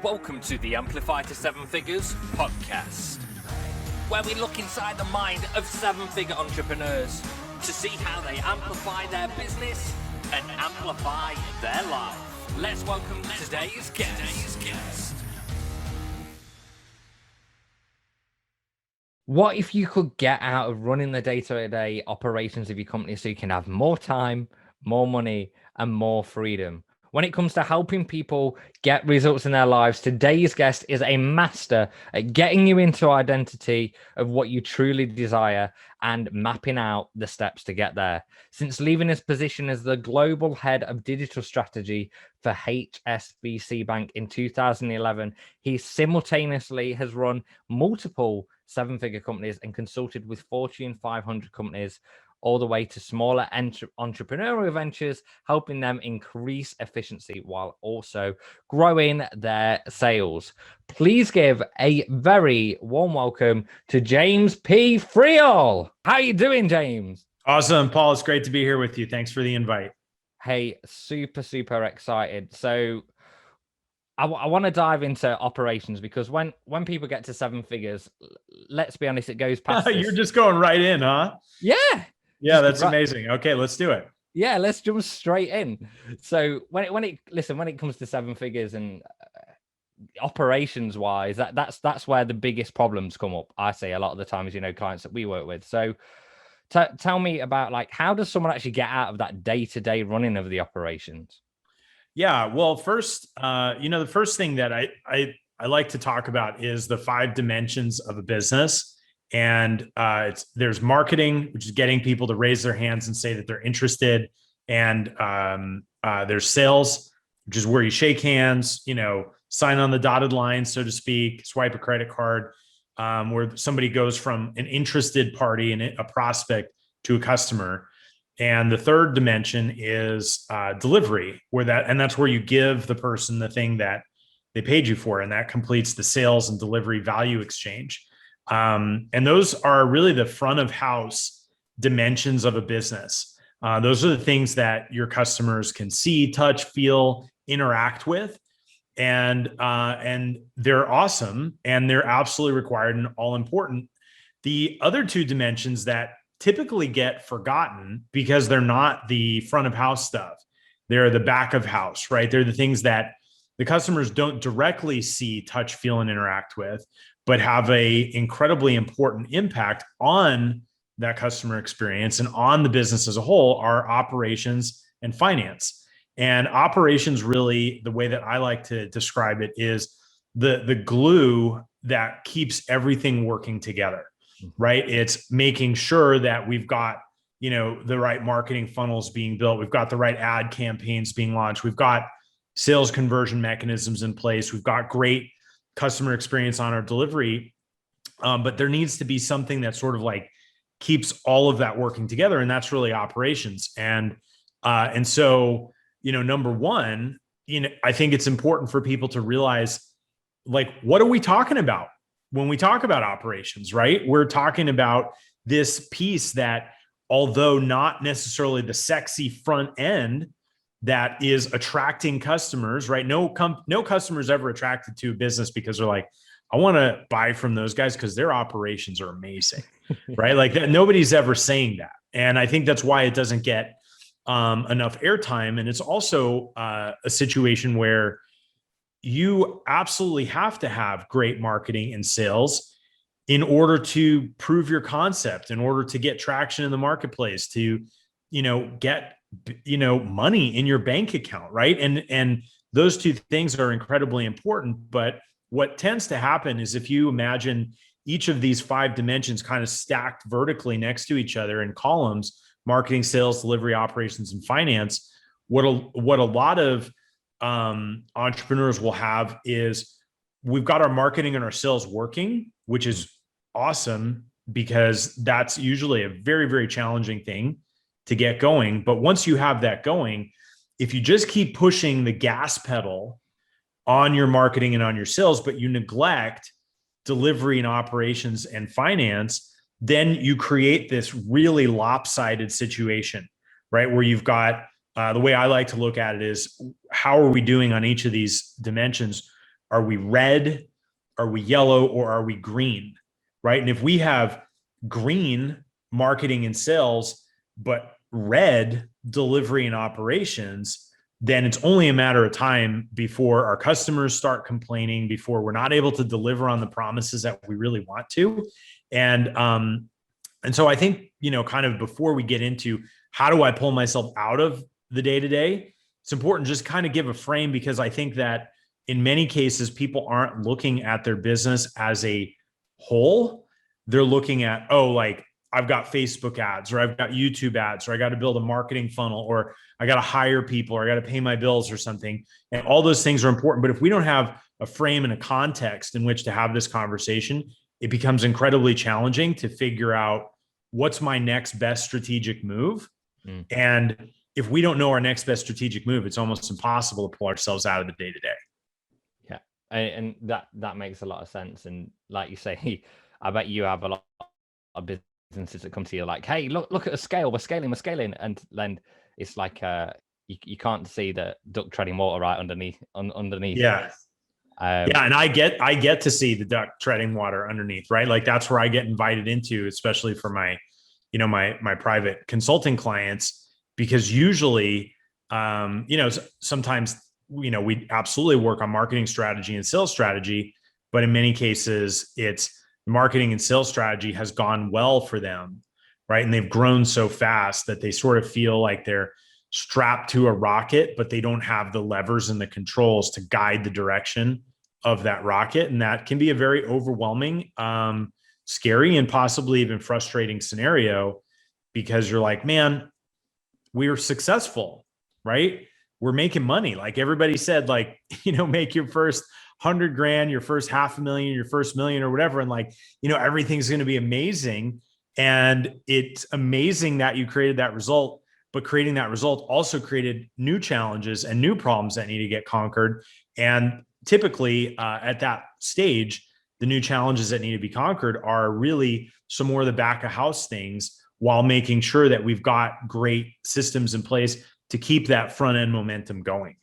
Welcome to the Amplify to Seven Figures podcast, where we look inside the mind of seven-figure entrepreneurs to see how they amplify their business and amplify their life. Let's welcome today's guest. What if you could get out of running the day-to-day operations of your company so you can have more time, more money, and more freedom? When it comes to helping people get results in their lives, today's guest is a master at getting you into identity of what you truly desire and mapping out the steps to get there. Since leaving his position as the global head of digital strategy for HSBC Bank in 2011, he simultaneously has run multiple seven-figure companies and consulted with Fortune 500 companies all the way to smaller entrepreneurial ventures, helping them increase efficiency while also growing their sales. Please give a very warm welcome to James P Friel. How are you doing, James? Awesome, Paul. It's great to be here with you. Thanks for the invite. Hey, super excited. So I want to dive into operations because when people get to seven figures, let's be honest, it goes past this. You're just going right in, huh? Yeah, that's amazing. Okay, let's do it. Yeah, let's jump straight in. So when it comes to seven figures and operations wise, that's where the biggest problems come up. I say a lot of the times, clients that we work with. So tell me about, like, how does someone actually get out of that day-to-day running of the operations? Yeah, well, first, the first thing that I like to talk about is the 5 dimensions of a business. And there's marketing, which is getting people to raise their hands and say that they're interested. And there's sales, which is where you shake hands, sign on the dotted line, so to speak, swipe a credit card, where somebody goes from an interested party and a prospect to a customer. And the third dimension is delivery, that's where you give the person the thing that they paid you for, and that completes the sales and delivery value exchange. And those are really the front of house dimensions of a business. Those are the things that your customers can see, touch, feel, interact with, and they're awesome, and they're absolutely required and all important. The other 2 dimensions that typically get forgotten because they're not the front of house stuff, they're the back of house, right? They're the things that the customers don't directly see, touch, feel, and interact with, but have a incredibly important impact on that customer experience and on the business as a whole, are operations and finance. And operations, really, the way that I like to describe it, is the glue that keeps everything working together, right? It's making sure that we've got, the right marketing funnels being built. We've got the right ad campaigns being launched. We've got sales conversion mechanisms in place. We've got great customer experience on our delivery. But there needs to be something that sort of like keeps all of that working together. And that's really operations. And so, number one, I think it's important for people to realize, like, what are we talking about when we talk about operations, right? We're talking about this piece that, although not necessarily the sexy front end that is attracting customers, right? No customer's ever attracted to a business because they're like, I want to buy from those guys because their operations are amazing, right? Like that, nobody's ever saying that. And I think that's why it doesn't get enough airtime. And it's also a situation where you absolutely have to have great marketing and sales in order to prove your concept, in order to get traction in the marketplace, to, get money in your bank account, right? And those 2 things are incredibly important. But what tends to happen is, if you imagine each of these 5 dimensions kind of stacked vertically next to each other in columns, marketing, sales, delivery, operations, and finance, what a lot of entrepreneurs will have is, we've got our marketing and our sales working, which is awesome, because that's usually a very, very challenging thing to get going. But once you have that going, if you just keep pushing the gas pedal on your marketing and on your sales, but you neglect delivery and operations and finance, then you create this really lopsided situation, right? Where you've got, the way I like to look at it is, how are we doing on each of these dimensions? Are we red? Are we yellow? Or are we green? Right. And if we have green marketing and sales, but red delivery and operations, then it's only a matter of time before our customers start complaining, before we're not able to deliver on the promises that we really want to. And so I think, kind of before we get into how do I pull myself out of the day-to-day, it's important just kind of give a frame, because I think that in many cases, people aren't looking at their business as a whole. They're looking at, I've got Facebook ads, or I've got YouTube ads, or I got to build a marketing funnel, or I got to hire people, or I got to pay my bills or something. And all those things are important. But if we don't have a frame and a context in which to have this conversation, it becomes incredibly challenging to figure out what's my next best strategic move. And if we don't know our next best strategic move, it's almost impossible to pull ourselves out of the day-to-day. Yeah. And that makes a lot of sense. And like you say, I bet you have a lot of businesses that come to you like, hey, look at the scale, we're scaling. And then it's like you can't see the duck treading water right underneath. Yeah. And I get to see the duck treading water underneath, right? Like that's where I get invited into, especially for my, my private consulting clients, because usually, sometimes, we absolutely work on marketing strategy and sales strategy, but in many cases it's marketing and sales strategy has gone well for them, right? And they've grown so fast that they sort of feel like they're strapped to a rocket, but they don't have the levers and the controls to guide the direction of that rocket. And that can be a very overwhelming, scary, and possibly even frustrating scenario, because you're like, man, we're successful, right? We're making money. Like everybody said, like, make your first 100 grand, your first $500,000, your first million or whatever. And like, everything's going to be amazing. And it's amazing that you created that result, but creating that result also created new challenges and new problems that need to get conquered. And typically at that stage, the new challenges that need to be conquered are really some more of the back of house things, while making sure that we've got great systems in place to keep that front end momentum going.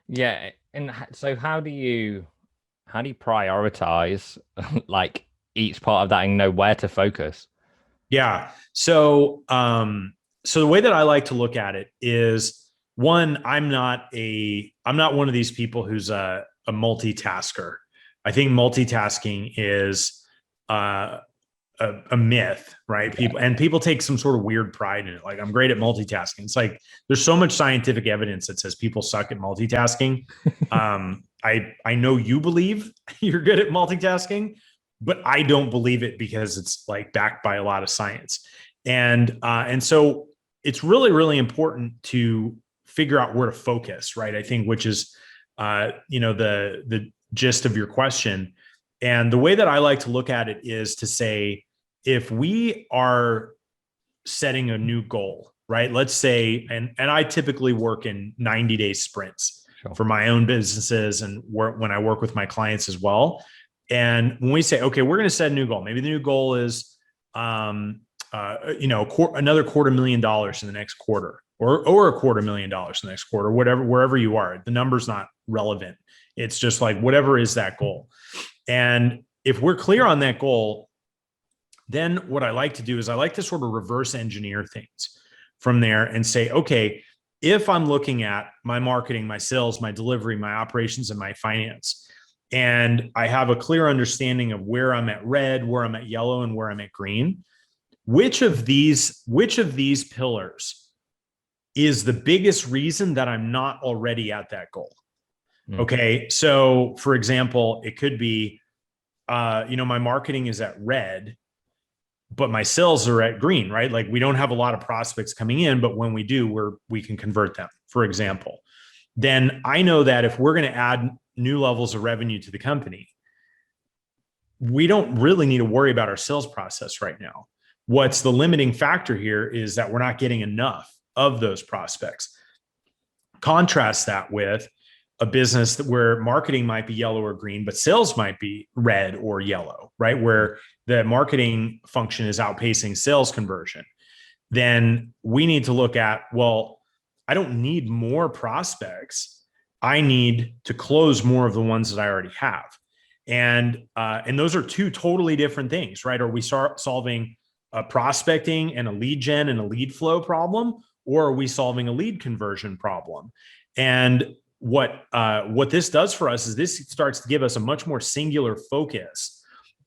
Yeah. And so how do you prioritize like each part of that and know where to focus? Yeah. So the way that I like to look at it is, one, I'm not one of these people who's a multitasker. I think multitasking is a myth, right? People take some sort of weird pride in it. Like, I'm great at multitasking. It's like, there's so much scientific evidence that says people suck at multitasking. I know you believe you're good at multitasking, but I don't believe it, because it's like backed by a lot of science. And so it's really, really important to figure out where to focus, right? I think, which is, the gist of your question. And the way that I like to look at it is to say, if we are setting a new goal, right? Let's say, and I typically work in 90-day sprints for my own businesses and when I work with my clients as well. And when we say, okay, we're going to set a new goal, maybe the new goal is, another $250,000 in the next quarter, or $250,000 in the next quarter, wherever you are. The number's not relevant. It's just like, whatever is that goal. And if we're clear on that goal, then what I like to do is I like to sort of reverse engineer things from there and say, okay, if I'm looking at my marketing, my sales, my delivery, my operations, and my finance, and I have a clear understanding of where I'm at red, where I'm at yellow, and where I'm at green, which of these pillars is the biggest reason that I'm not already at that goal? Okay. So for example, it could be, my marketing is at red, but my sales are at green, right? Like, we don't have a lot of prospects coming in, but when we do, we can convert them, for example. Then I know that if we're going to add new levels of revenue to the company, we don't really need to worry about our sales process right now. What's the limiting factor here is that we're not getting enough of those prospects. Contrast that with a business where marketing might be yellow or green, but sales might be red or yellow, right? Where the marketing function is outpacing sales conversion. Then we need to look at, well, I don't need more prospects. I need to close more of the ones that I already have. And those are two totally different things, right? Are we solving a prospecting and a lead gen and a lead flow problem, or are we solving a lead conversion problem? And what this does for us is this starts to give us a much more singular focus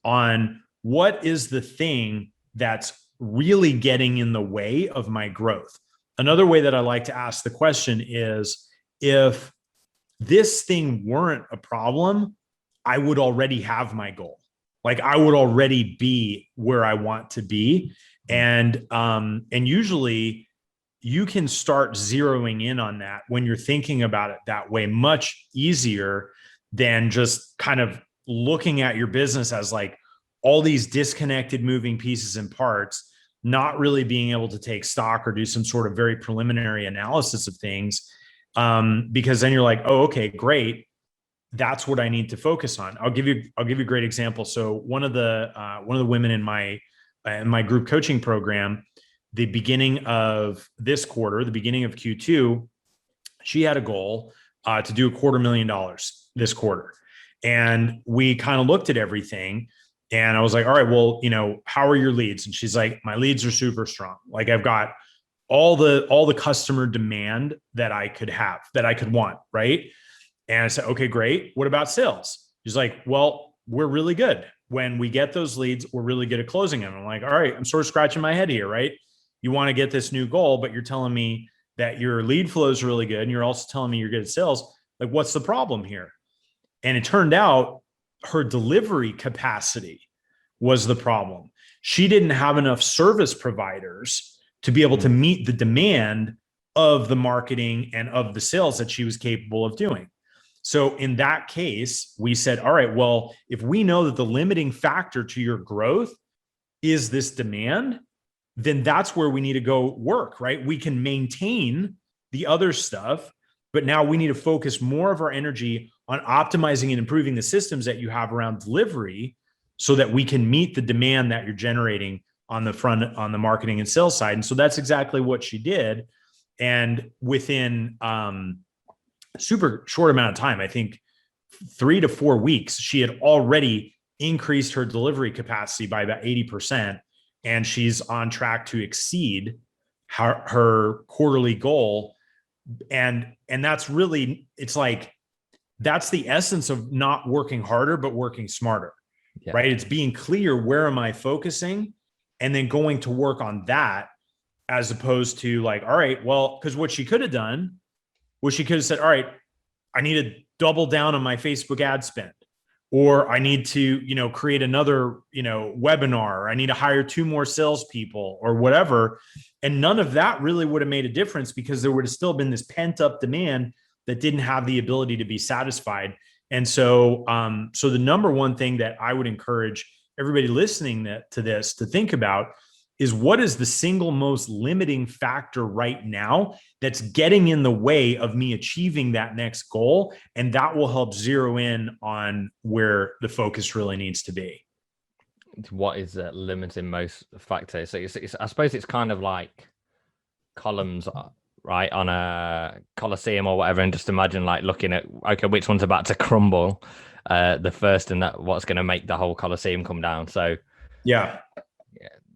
on what is the thing that's really getting in the way of my growth. Another way that I like to ask the question is, if this thing weren't a problem, I would already have my goal. Like I would already be where I want to be. And usually you can start zeroing in on that when you're thinking about it that way, much easier than just kind of looking at your business as like all these disconnected moving pieces and parts, not really being able to take stock or do some sort of very preliminary analysis of things. Because then you're like, oh, okay, great. That's what I need to focus on. I'll give you a great example. So one of the women in my group coaching program, the beginning of this quarter, the beginning of Q2, she had a goal to do $250,000 this quarter. And we kind of looked at everything and I was like, all right, well, how are your leads? And she's like, my leads are super strong. Like I've got all the customer demand that I could have, that I could want. Right. And I said, okay, great. What about sales? She's like, well, we're really good. When we get those leads, we're really good at closing them. I'm like, all right, I'm sort of scratching my head here, right? You want to get this new goal, but you're telling me that your lead flow is really good. And you're also telling me you're good at sales. Like, what's the problem here? And it turned out her delivery capacity was the problem. She didn't have enough service providers to be able to meet the demand of the marketing and of the sales that she was capable of doing. So in that case, we said, all right, well, if we know that the limiting factor to your growth is this demand, then that's where we need to go work, right? We can maintain the other stuff, but now we need to focus more of our energy on optimizing and improving the systems that you have around delivery so that we can meet the demand that you're generating on the marketing and sales side. And so that's exactly what she did. And within super short amount of time, I think 3 to 4 weeks, she had already increased her delivery capacity by about 80%. And she's on track to exceed her quarterly goal. And that's really, it's like, that's the essence of not working harder, but working smarter, right? It's being clear, where am I focusing? And then going to work on that, as opposed to like, all right, well, because what she could have done was she could have said, all right, I need to double down on my Facebook ad spend, or I need to, create another, webinar, or I need to hire 2 more salespeople or whatever. And none of that really would have made a difference, because there would have still been this pent up demand that didn't have the ability to be satisfied. And so, so the number one thing that I would encourage everybody listening to this to think about is, what is the single most limiting factor right now that's getting in the way of me achieving that next goal? And that will help zero in on where the focus really needs to be. What is the limiting most factor? So I suppose it's kind of like columns, right, on a Colosseum or whatever, and just imagine like looking at, okay, which one's about to crumble the first, and that what's going to make the whole Colosseum come down. So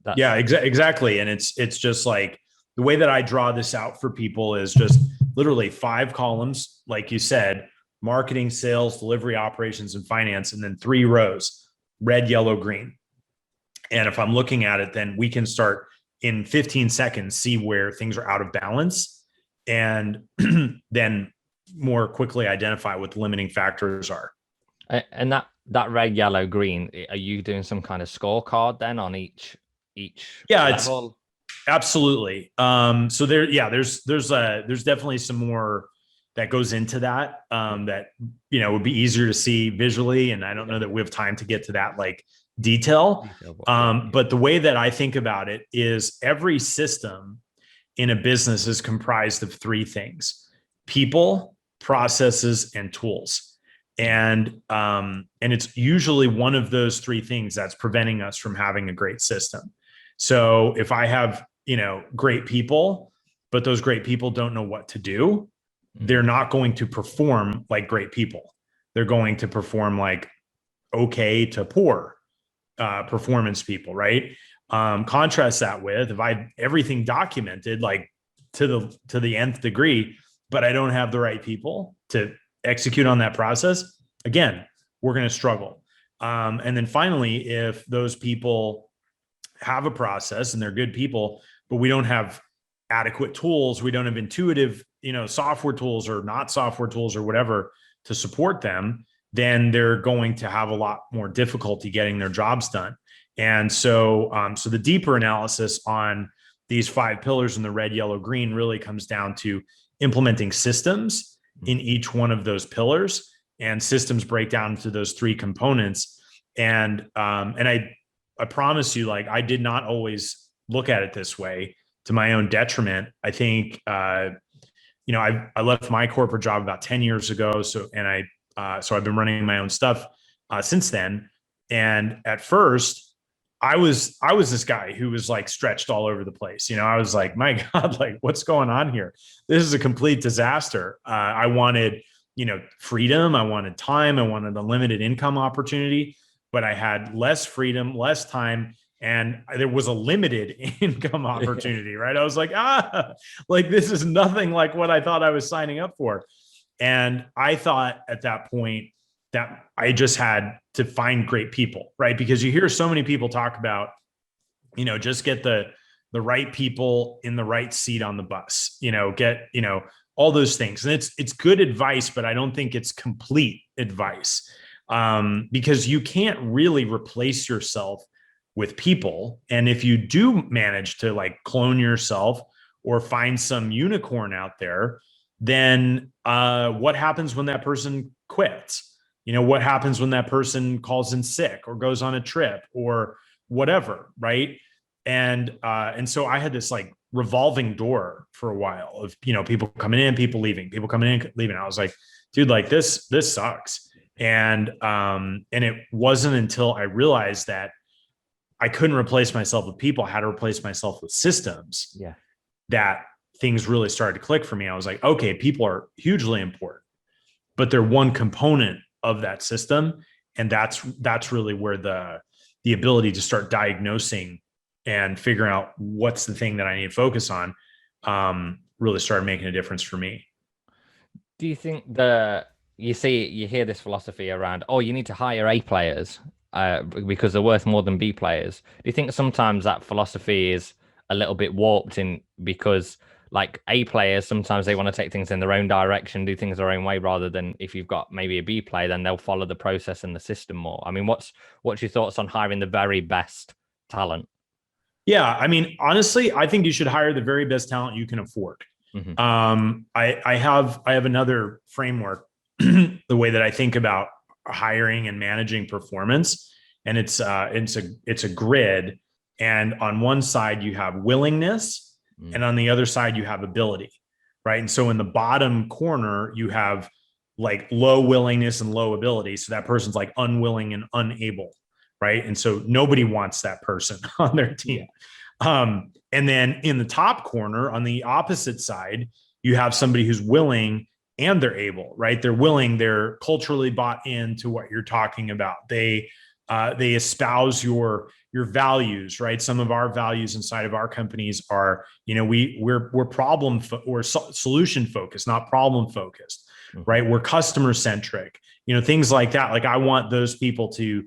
exactly. And it's just like, the way that I draw this out for people is just literally 5 columns, like you said: marketing, sales, delivery, operations, and finance, and then 3 rows: red, yellow, green. And if I'm looking at it, then we can start in 15 seconds, see where things are out of balance, and then more quickly identify what the limiting factors are. And that red, yellow, green, are you doing some kind of scorecard then on each level? It's absolutely. So there's definitely some more that goes into that, that, would be easier to see visually. And I don't know that we have time to get to that like detail. But the way that I think about it is, every system in a business is comprised of 3 things: people, processes, and tools. And it's usually one of those 3 things that's preventing us from having a great system. So if I have, great people, but those great people don't know what to do, they're not going to perform like great people. They're going to perform like okay to poor performance people, right? Contrast that with if I had everything documented like to the nth degree, but I don't have the right people to execute on that process. Again, we're going to struggle. And then finally, if those people have a process and they're good people, but we don't have adequate tools, we don't have intuitive, software tools or not software tools or whatever to support them, then they're going to have a lot more difficulty getting their jobs done. And so the deeper analysis on these 5 pillars in the red, yellow, green really comes down to implementing systems in each one of those pillars, and systems break down into those 3 components. And I promise you, like, I did not always look at it this way, to my own detriment. I think, I left my corporate job about 10 years ago. So I've been running my own stuff since then. And at first I was this guy who was like stretched all over the place. I was like, my God, like what's going on here? This is a complete disaster. I wanted, freedom. I wanted time. I wanted a limited income opportunity, but I had less freedom, less time, and there was a limited income opportunity, right? I was like, like this is nothing like what I thought I was signing up for. And I thought at that point that I just had to find great people, right? Because you hear so many people talk about, just get the right people in the right seat on the bus, get, all those things. And it's good advice, but I don't think it's complete advice, because you can't really replace yourself with people. And if you do manage to like clone yourself or find some unicorn out there, then what happens when that person quits? What happens when that person calls in sick or goes on a trip or whatever, right? And so I had this like revolving door for a while of, people coming in, people leaving, people coming in, leaving. I was like, dude, like this sucks. And it wasn't until I realized that I couldn't replace myself with people. I had to replace myself with systems. Yeah. That things really started to click for me. I was like, okay, people are hugely important, but they're one component of that system. And that's really where the ability to start diagnosing and figuring out what's the thing that I need to focus on really started making a difference for me. Do you think you hear this philosophy around, you need to hire A players because they're worth more than B players? Do you think sometimes that philosophy is a little bit warped because like A players, sometimes they want to take things in their own direction, do things their own way, rather than if you've got maybe a B player, then they'll follow the process and the system more? I mean, what's your thoughts on hiring the very best talent? Yeah. I mean, honestly, I think you should hire the very best talent you can afford. Mm-hmm. I have another framework, the way that I think about hiring and managing performance. And it's a grid. And on one side you have willingness, and on the other side you have ability, right? And so in the bottom corner, you have like low willingness and low ability. So that person's like unwilling and unable, right? And so nobody wants that person on their team. And then in the top corner, on the opposite side, you have somebody who's willing and they're able, right? They're willing, they're culturally bought into what you're talking about. They espouse your values, right? Some of our values inside of our companies are, we're we're solution focused, not problem focused, right? We're customer centric, things like that. Like I want those people to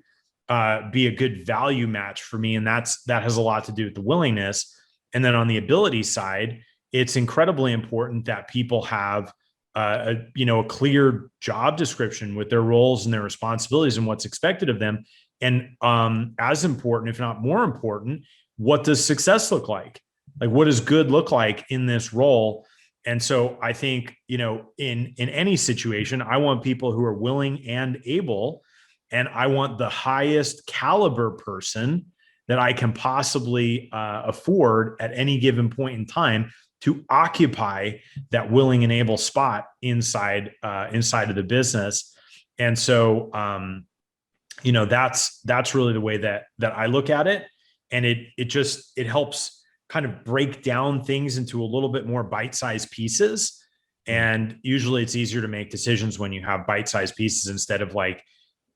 be a good value match for me. And that has a lot to do with the willingness. And then on the ability side, it's incredibly important that people have a clear job description with their roles and their responsibilities and what's expected of them. And as important, if not more important, what does success look like? Like, what does good look like in this role? And so I think, in any situation, I want people who are willing and able, and I want the highest caliber person that I can possibly afford at any given point in time to occupy that willing and able spot inside of the business. And so, that's really the way that I look at it. And it helps kind of break down things into a little bit more bite-sized pieces. And usually it's easier to make decisions when you have bite-sized pieces instead of like,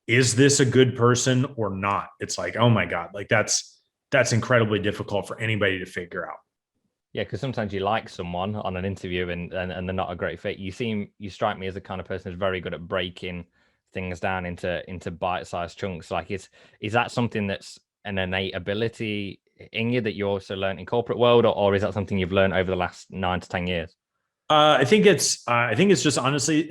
is this a good person or not? It's like, oh my God, like that's incredibly difficult for anybody to figure out. Yeah, because sometimes you like someone on an interview and they're not a great fit. You strike me as the kind of person who's very good at breaking things down into bite-sized chunks. Like, is that something that's an innate ability in you that you also learned in corporate world, or is that something you've learned over the last 9 to 10 years? I think it's just honestly,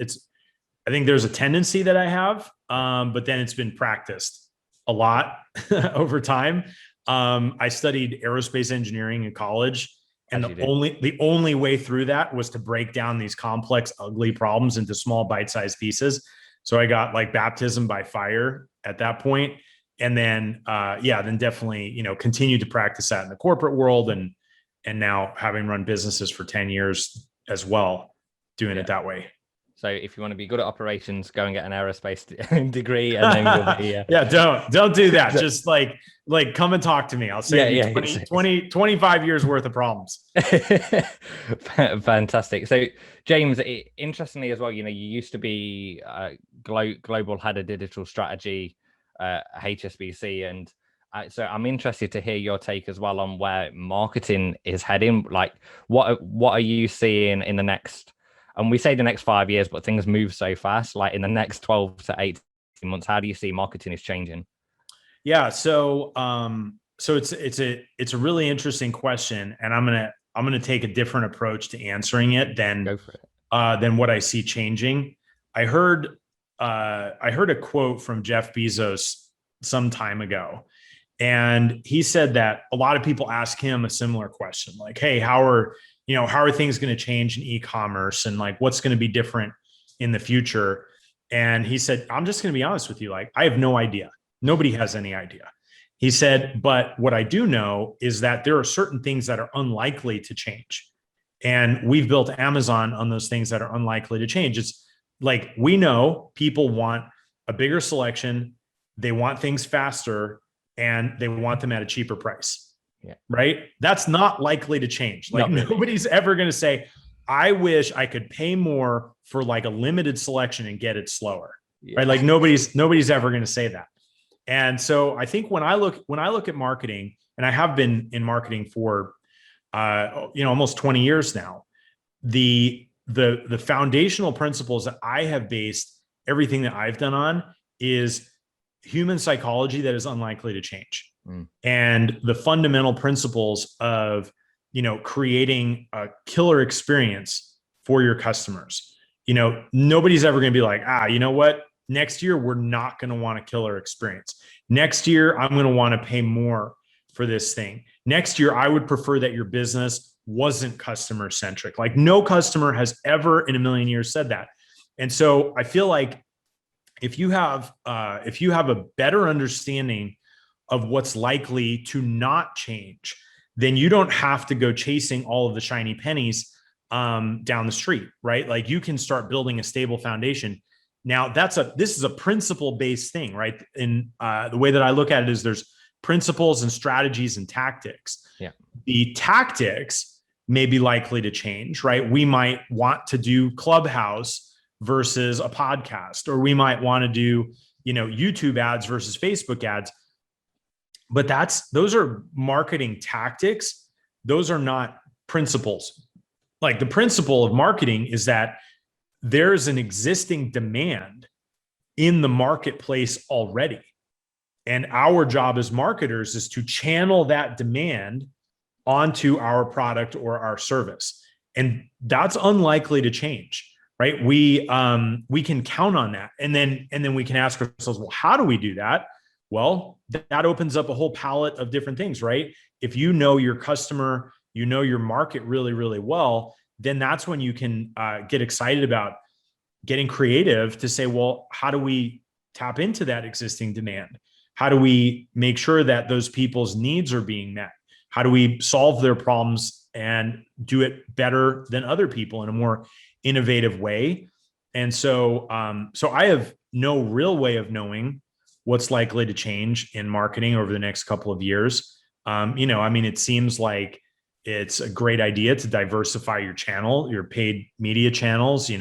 I think there's a tendency that I have, but then it's been practiced a lot over time. I studied aerospace engineering in college. And the only way through that was to break down these complex, ugly problems into small bite-sized pieces. So I got like baptism by fire at that point. And then, then definitely, continued to practice that in the corporate world and now having run businesses for 10 years as well, doing it that way. So if you want to be good at operations, go and get an aerospace degree, and then you'll be, yeah, don't do that. Just like come and talk to me. I'll save you 25 years worth of problems. Fantastic. So James, interestingly as well, you used to be global head of digital strategy at HSBC, and so I'm interested to hear your take as well on where marketing is heading. Like, what are you seeing in the next? And we say the next 5 years, but things move so fast. Like in the next 12 to 18 months, how do you see marketing is changing? Yeah, so it's a really interesting question, and I'm gonna take a different approach to answering it than what I see changing. I heard a quote from Jeff Bezos some time ago, and he said that a lot of people ask him a similar question, like, "Hey, how are things going to change in e-commerce, and like what's going to be different in the future?" And he said, "I'm just going to be honest with you. Like, I have no idea. Nobody has any idea." He said, "But what I do know is that there are certain things that are unlikely to change. And we've built Amazon on those things that are unlikely to change." It's like, we know people want a bigger selection. They want things faster, and they want them at a cheaper price. Yeah. Right. That's not likely to change. Like, nobody's ever going to say, "I wish I could pay more for like a limited selection and get it slower." Yeah. Right. Like nobody's ever going to say that. And so I think when I look at marketing, and I have been in marketing for, almost 20 years now, the foundational principles that I have based everything that I've done on is human psychology that is unlikely to change. And the fundamental principles of, creating a killer experience for your customers. Nobody's ever going to be like, you know what? Next year, we're not going to want a killer experience. Next year, I'm going to want to pay more for this thing. Next year, I would prefer that your business wasn't customer centric. Like, no customer has ever in a million years said that. And so I feel like if you have a better understanding of what's likely to not change, then you don't have to go chasing all of the shiny pennies down the street, right? Like, you can start building a stable foundation. Now, this is a principle-based thing, right? In the way that I look at it is there's principles and strategies and tactics. Yeah. The tactics may be likely to change, right? We might want to do Clubhouse versus a podcast, or we might want to do, YouTube ads versus Facebook ads. But those are marketing tactics. Those are not principles. Like, the principle of marketing is that there's an existing demand in the marketplace already. And our job as marketers is to channel that demand onto our product or our service. And that's unlikely to change, right? We can count on that. And then we can ask ourselves, well, how do we do that? Well, that opens up a whole palette of different things, right? If you know your customer, you know your market really, really well, then that's when you can get excited about getting creative to say, well, how do we tap into that existing demand? How do we make sure that those people's needs are being met? How do we solve their problems and do it better than other people in a more innovative way? And so I have no real way of knowing what's likely to change in marketing over the next couple of years. It seems like it's a great idea to diversify your channel, your paid media channels,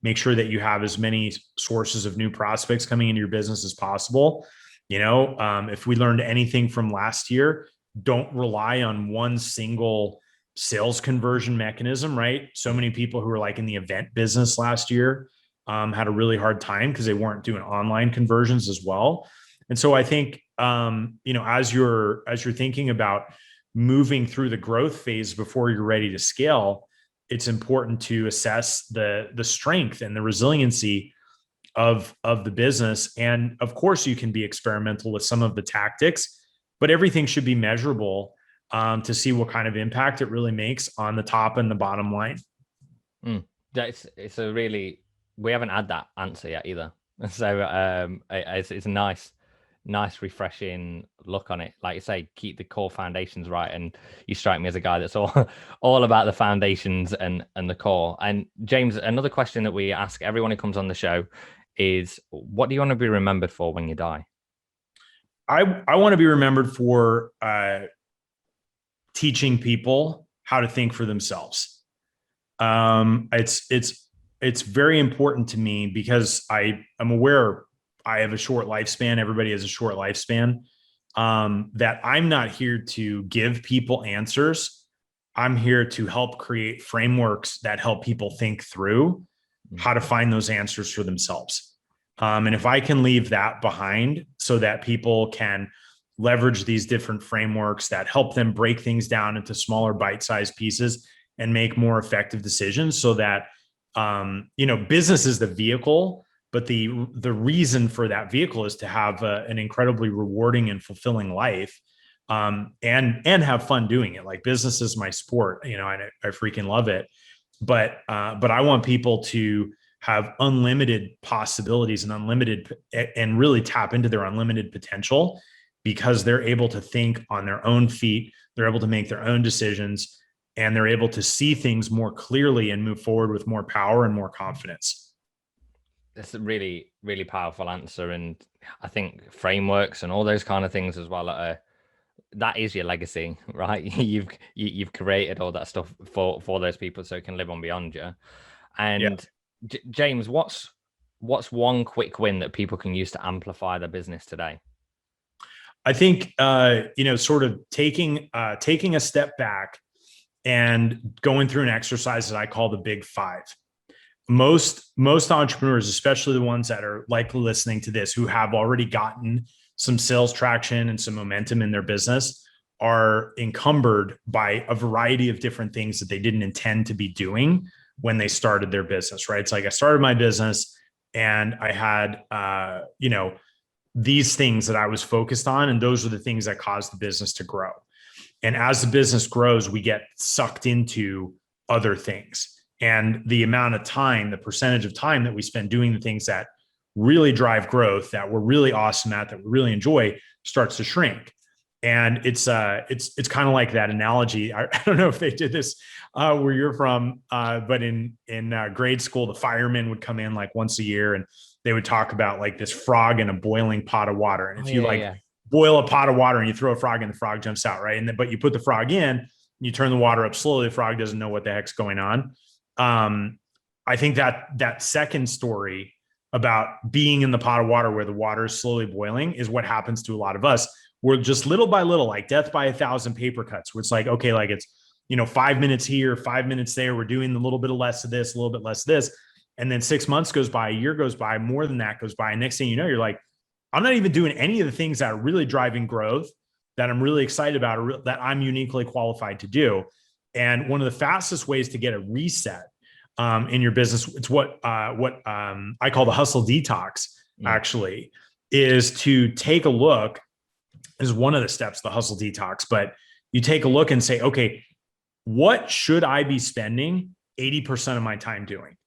make sure that you have as many sources of new prospects coming into your business as possible. If we learned anything from last year, don't rely on one single sales conversion mechanism, right? So many people who were like in the event business last year had a really hard time because they weren't doing online conversions as well. And so I think, as you're thinking about moving through the growth phase before you're ready to scale, it's important to assess the strength and the resiliency of the business. And of course, you can be experimental with some of the tactics, but everything should be measurable to see what kind of impact it really makes on the top and the bottom line. It's a really, we haven't had that answer yet either. So it's a nice refreshing look on it. Like you say, keep the core foundations right, and you strike me as a guy that's all about the foundations and the core. And James, another question that we ask everyone who comes on the show is, what do you want to be remembered for when you die? I want to be remembered for teaching people how to think for themselves. It's very important to me because I'm aware I have a short lifespan. Everybody has a short lifespan. That I'm not here to give people answers. I'm here to help create frameworks that help people think through how to find those answers for themselves. And if I can leave that behind so that people can leverage these different frameworks that help them break things down into smaller bite-sized pieces and make more effective decisions, so that, business is the vehicle, but the reason for that vehicle is to have an incredibly rewarding and fulfilling life, and have fun doing it. Like, business is my sport, I freaking love it. But I want people to have unlimited possibilities and really tap into their unlimited potential, because they're able to think on their own feet. They're able to make their own decisions, and they're able to see things more clearly and move forward with more power and more confidence. That's a really, really powerful answer. And I think frameworks and all those kind of things as well, that is your legacy, right? You've created all that stuff for those people so it can live on beyond you. And James, what's one quick win that people can use to amplify their business today? I think, sort of taking a step back and going through an exercise that I call the big five. Most entrepreneurs, especially the ones that are likely listening to this, who have already gotten some sales traction and some momentum in their business, are encumbered by a variety of different things that they didn't intend to be doing when they started their business, right? It's like, I started my business and I had, these things that I was focused on, and those are the things that caused the business to grow. And as the business grows, we get sucked into other things. And the amount of time, the percentage of time that we spend doing the things that really drive growth, that we're really awesome at, that we really enjoy, starts to shrink. And it's kind of like that analogy. I don't know if they did this where you're from, but in grade school, the firemen would come in like once a year, and they would talk about like this frog in a boiling pot of water. And if boil a pot of water and you throw a frog in, the frog jumps out, right? But you put the frog in, you turn the water up slowly, the frog doesn't know what the heck's going on. I think that second story about being in the pot of water where the water is slowly boiling is what happens to a lot of us. We're just little by little, like death by 1,000 paper cuts, where it's like, okay, like it's, 5 minutes here, 5 minutes there. We're doing a little bit less of this, a little bit less of this. And then 6 months goes by, a year goes by, more than that goes by. And next thing you know, you're like, I'm not even doing any of the things that are really driving growth, that I'm really excited about, that I'm uniquely qualified to do. And one of the fastest ways to get a reset in your business, it's what I call the hustle detox, actually, is to take a look, is one of the steps, the hustle detox. But you take a look and say, okay, what should I be spending 80% of my time doing?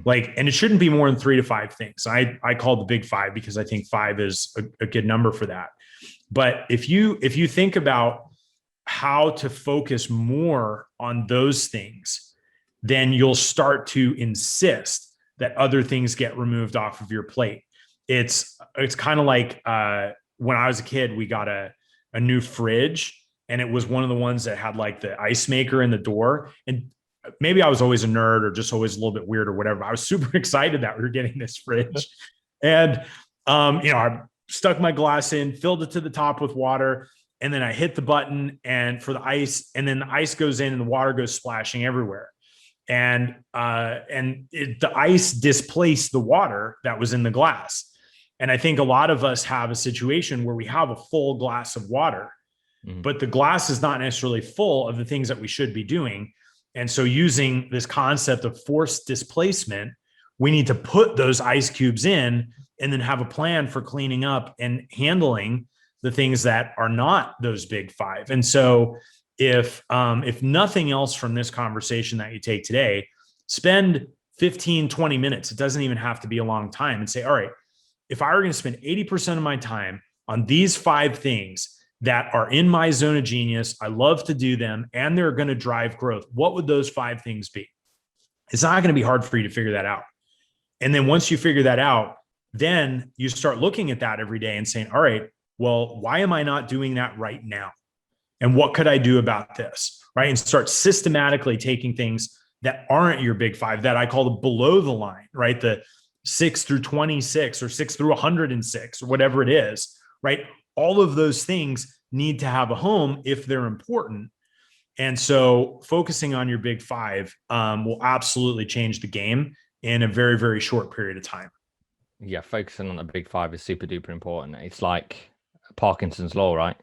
Like, and it shouldn't be more than 3 to 5 things. I call the big five because I think 5 is a good number for that. But if you think about how to focus more on those things, then you'll start to insist that other things get removed off of your plate. It's kind of like when I was a kid, we got a new fridge, and it was one of the ones that had like the ice maker in the door. And maybe I was always a nerd or just always a little bit weird or whatever. I was super excited that we were getting this fridge. And, I stuck my glass in, filled it to the top with water, and then I hit the button and for the ice, and then the ice goes in and the water goes splashing everywhere. And the ice displaced the water that was in the glass. And I think a lot of us have a situation where we have a full glass of water, but the glass is not necessarily full of the things that we should be doing. And so using this concept of forced displacement, we need to put those ice cubes in and then have a plan for cleaning up and handling the things that are not those big five. And so if nothing else from this conversation that you take today, spend 15, 20 minutes. It doesn't even have to be a long time, and say, all right, if I were going to spend 80% of my time on these 5 things that are in my zone of genius, I love to do them, and they're going to drive growth, what would those 5 things be? It's not going to be hard for you to figure that out. And then once you figure that out, then you start looking at that every day and saying, all right, well, why am I not doing that right now? And what could I do about this? Right. And start systematically taking things that aren't your big 5, that I call the below the line, right? The 6 through 26 or 6 through 106 or whatever it is, right? All of those things need to have a home if they're important. And so focusing on your big 5 will absolutely change the game in a very, very short period of time. Yeah, focusing on the big 5 is super duper important. It's like Parkinson's law, right?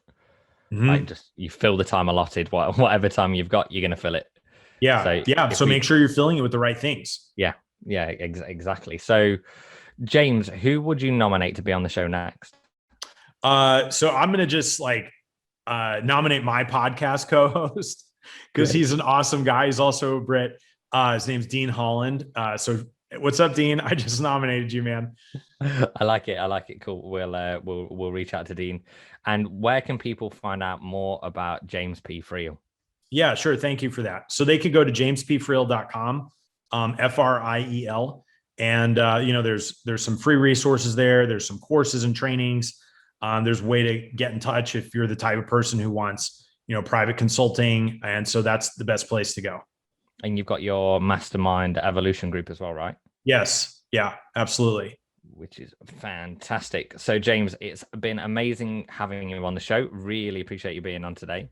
Like just you fill the time allotted, whatever time you've got, you're going to fill it. Yeah. So make sure you're filling it with the right things. Yeah, exactly. So James, who would you nominate to be on the show next? So I'm going to just nominate my podcast co-host because he's an awesome guy. He's also a Brit. His name's Dean Holland. So what's up, Dean? I just nominated you, man. I like it. Cool. We'll reach out to Dean. And where can people find out more about James P Friel? Yeah, sure. Thank you for that. So they could go to jamespfriel.com, Friel. And, there's some free resources there. There's some courses and trainings. There's a way to get in touch if you're the type of person who wants, private consulting. And so that's the best place to go. And you've got your mastermind evolution group as well, right? Yes. Yeah, absolutely. Which is fantastic. So James, it's been amazing having you on the show. Really appreciate you being on today.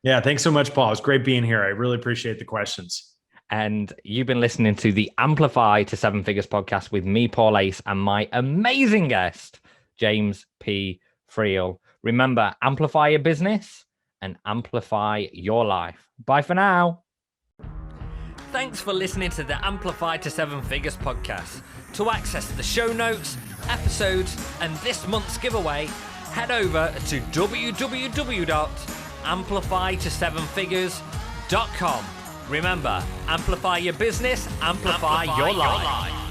Yeah. Thanks so much, Paul. It's great being here. I really appreciate the questions. And you've been listening to the Amplify to 7 Figures podcast with me, Paul Ace, and my amazing guest, James P Friel. Remember, amplify your business and amplify your life. Bye for now. Thanks for listening to the Amplify to 7 Figures podcast. To access the show notes, episodes, and this month's giveaway, head over to www.amplifyto7figures.com. Remember, amplify your business, amplify your life.